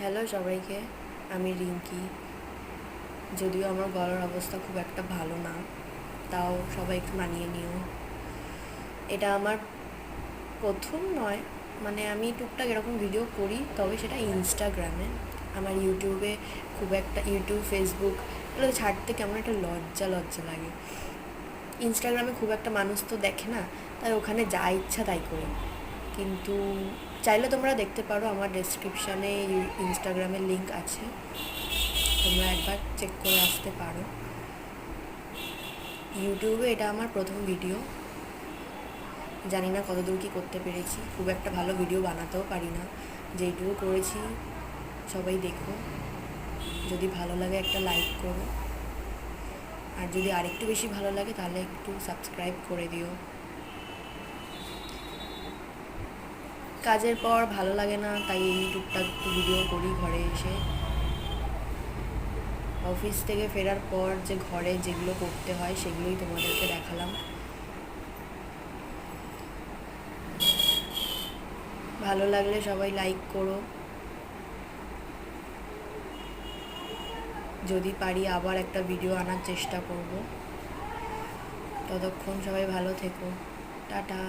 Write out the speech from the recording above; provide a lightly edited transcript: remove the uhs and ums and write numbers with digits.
Hello সবাইকে, আমি রিঙ্কি। যদিও আমার গলার অবস্থা খুব একটা ভালো না, তাও সবাই একটু মানিয়ে নিও। এটা আমার প্রথম নয়, মানে আমি টুকটাক এরকম ভিডিও করি, তবে সেটা ইনস্টাগ্রামে। আমার ইউটিউবে খুব একটা, ইউটিউব ফেসবুক এগুলো ছাড়তে কেমন একটা লজ্জা লজ্জা লাগে। ইনস্টাগ্রামে খুব একটা মানুষ তো দেখে না, তাই ওখানে যা ইচ্ছা তাই করি। কিন্তু চাইলে তোমরা দেখতে পারো, আমার ডেসক্রিপশানে ইনস্টাগ্রামের লিঙ্ক আছে, তোমরা একবার চেক করে আসতে পারো। ইউটিউবে এটা আমার প্রথম ভিডিও, জানি না কতদূর কী করতে পেরেছি। খুব একটা ভালো ভিডিও বানাতেও পারি না, যেইটুকু করেছি সবাই দেখো। যদি ভালো লাগে একটা লাইক করো, আর যদি আরেকটু বেশি ভালো লাগে তাহলে একটু সাবস্ক্রাইব করে দিও। কাজের পর ভালো লাগে না, তাই এই টুকটাক ভিডিও করি ঘরে এসে। অফিস থেকে ফেরার পর যে ঘরে যেগুলো করতে হয় সেগুলোই তোমাদেরকে দেখালাম। ভালো লাগলে সবাই লাইক করো। যদি পারি আবার একটা ভিডিও আনার চেষ্টা করব। ততক্ষণ সবাই ভালো থেকো। টাটা।